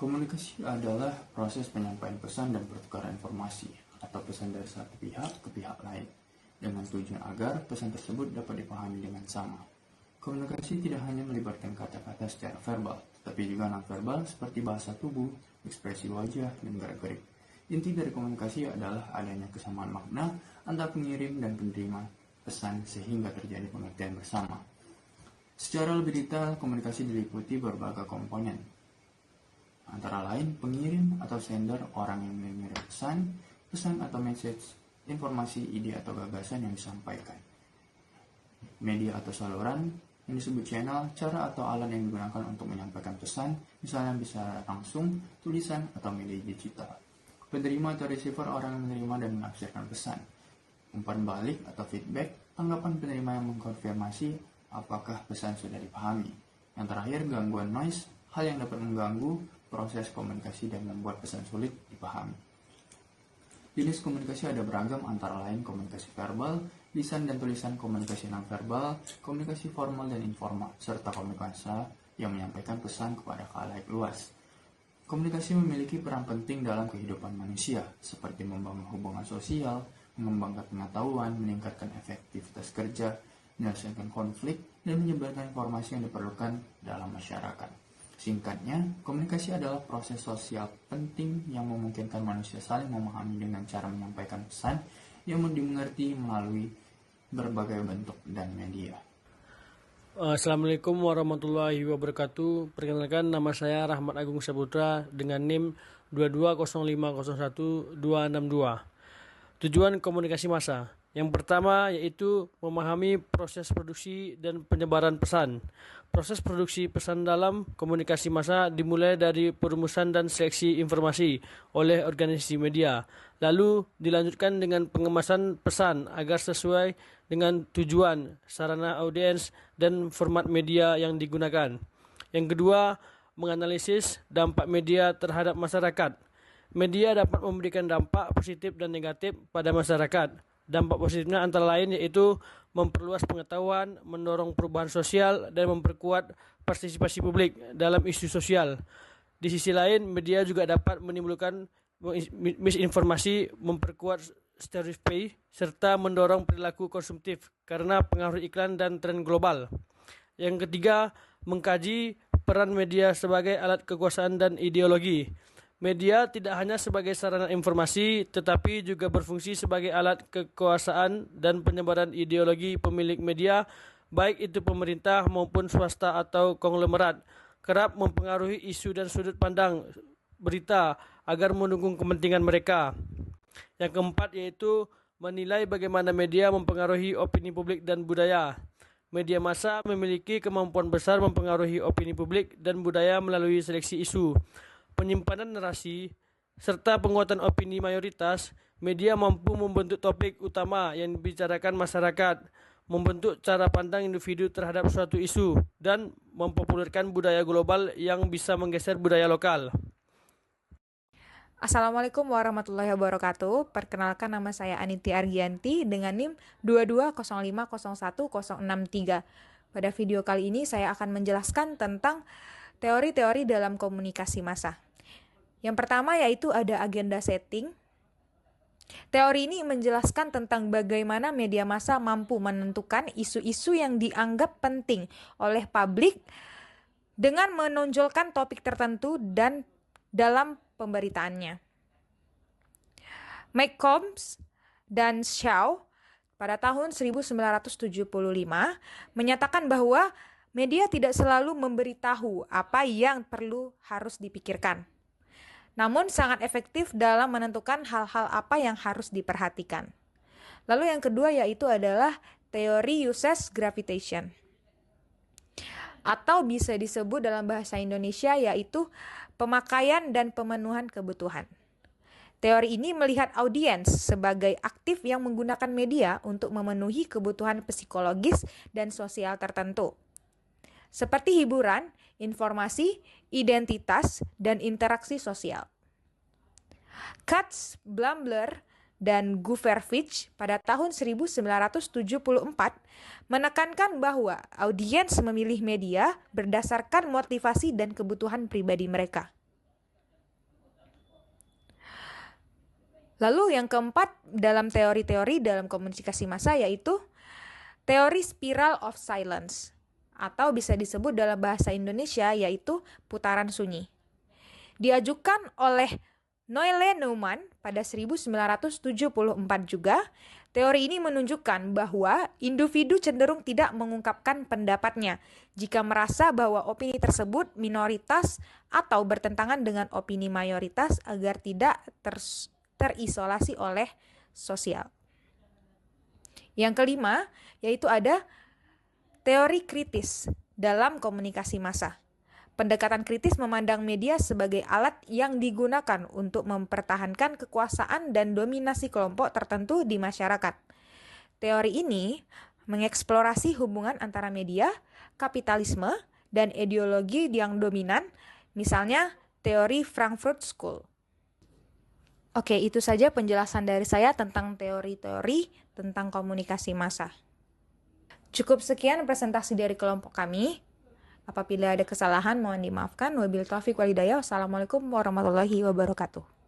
Komunikasi adalah proses penyampaian pesan dan pertukaran informasi atau pesan dari satu pihak ke pihak lain dengan tujuan agar pesan tersebut dapat dipahami dengan sama. Komunikasi tidak hanya melibatkan kata-kata secara verbal, tetapi juga non-verbal seperti bahasa tubuh, ekspresi wajah, dan gerak-gerik. Inti dari komunikasi adalah adanya kesamaan makna antara pengirim dan penerima pesan sehingga terjadi pengertian bersama. Secara lebih detail, komunikasi diliputi berbagai komponen, antara lain pengirim atau sender, orang yang mengirim pesan atau message, informasi, ide atau gagasan yang disampaikan. Media atau saluran yang disebut channel, cara atau alat yang digunakan untuk menyampaikan pesan, misalnya bisa langsung, tulisan, atau media digital. Penerima atau receiver, orang yang menerima dan menafsirkan pesan. Umpan balik atau feedback, tanggapan penerima yang mengkonfirmasi apakah pesan sudah dipahami. Yang terakhir, gangguan noise, hal yang dapat mengganggu proses komunikasi dan membuat pesan sulit dipahami. Jenis komunikasi ada beragam, antara lain komunikasi verbal, lisan dan tulisan, komunikasi nonverbal, komunikasi formal dan informal, serta komunikasi yang menyampaikan pesan kepada khalayak luas. Komunikasi memiliki peran penting dalam kehidupan manusia, seperti membangun hubungan sosial, mengembangkan pengetahuan, meningkatkan efektivitas kerja, menyelesaikan konflik, dan menyebarkan informasi yang diperlukan dalam masyarakat. Singkatnya, komunikasi adalah proses sosial penting yang memungkinkan manusia saling memahami dengan cara menyampaikan pesan yang dimengerti melalui berbagai bentuk dan media. Assalamualaikum warahmatullahi wabarakatuh. Perkenalkan, nama saya Rahmat Agung Saputra dengan NIM 220501262. Tujuan komunikasi massa. Yang pertama yaitu memahami proses produksi dan penyebaran pesan. Proses produksi pesan dalam komunikasi massa dimulai dari perumusan dan seleksi informasi oleh organisasi media, lalu dilanjutkan dengan pengemasan pesan agar sesuai dengan tujuan, sarana audiens, dan format media yang digunakan. Yang kedua, menganalisis dampak media terhadap masyarakat. Media dapat memberikan dampak positif dan negatif pada masyarakat. Dampak positifnya antara lain yaitu memperluas pengetahuan, mendorong perubahan sosial, dan memperkuat partisipasi publik dalam isu sosial. Di sisi lain, media juga dapat menimbulkan misinformasi, memperkuat stereotip, serta mendorong perilaku konsumtif karena pengaruh iklan dan tren global. Yang ketiga, mengkaji peran media sebagai alat kekuasaan dan ideologi. Media tidak hanya sebagai sarana informasi, tetapi juga berfungsi sebagai alat kekuasaan dan penyebaran ideologi. Pemilik media, baik itu pemerintah maupun swasta atau konglomerat, kerap mempengaruhi isu dan sudut pandang berita agar mendukung kepentingan mereka. Yang keempat yaitu menilai bagaimana media mempengaruhi opini publik dan budaya. Media massa memiliki kemampuan besar mempengaruhi opini publik dan budaya melalui seleksi isu, penyimpanan narasi, serta penguatan opini mayoritas. Media mampu membentuk topik utama yang dibicarakan masyarakat, membentuk cara pandang individu terhadap suatu isu, dan mempopulerkan budaya global yang bisa menggeser budaya lokal. Assalamualaikum warahmatullahi wabarakatuh. Perkenalkan, nama saya Aniti Argianti dengan NIM 220501063. Pada video kali ini saya akan menjelaskan tentang teori-teori dalam komunikasi massa. Yang pertama yaitu ada agenda setting. Teori ini menjelaskan tentang bagaimana media massa mampu menentukan isu-isu yang dianggap penting oleh publik dengan menonjolkan topik tertentu dan dalam pemberitaannya. McCombs dan Shaw pada tahun 1975 menyatakan bahwa media tidak selalu memberitahu apa yang harus dipikirkan, namun sangat efektif dalam menentukan hal-hal apa yang harus diperhatikan. Lalu yang kedua yaitu adalah teori uses gravitation, atau bisa disebut dalam bahasa Indonesia yaitu pemakaian dan pemenuhan kebutuhan. Teori ini melihat audiens sebagai aktif yang menggunakan media untuk memenuhi kebutuhan psikologis dan sosial tertentu, seperti hiburan, informasi, identitas, dan interaksi sosial. Katz, Blambler, dan Guvervich pada tahun 1974 menekankan bahwa audiens memilih media berdasarkan motivasi dan kebutuhan pribadi mereka. Lalu yang keempat dalam teori-teori dalam komunikasi massa yaitu teori spiral of silence, atau bisa disebut dalam bahasa Indonesia yaitu putaran sunyi. Diajukan oleh Noelle Neumann pada 1974 juga. Teori ini menunjukkan bahwa individu cenderung tidak mengungkapkan pendapatnya jika merasa bahwa opini tersebut minoritas atau bertentangan dengan opini mayoritas agar tidak terisolasi oleh sosial. Yang kelima, yaitu ada teori kritis dalam komunikasi massa. Pendekatan kritis memandang media sebagai alat yang digunakan untuk mempertahankan kekuasaan dan dominasi kelompok tertentu di masyarakat. Teori ini mengeksplorasi hubungan antara media, kapitalisme, dan ideologi yang dominan, misalnya teori Frankfurt School. Oke, itu saja penjelasan dari saya tentang teori-teori tentang komunikasi massa. Cukup sekian presentasi dari kelompok kami. Apabila ada kesalahan mohon dimaafkan. Wabillahi taufiq wal hidayah. Wassalamualaikum warahmatullahi wabarakatuh.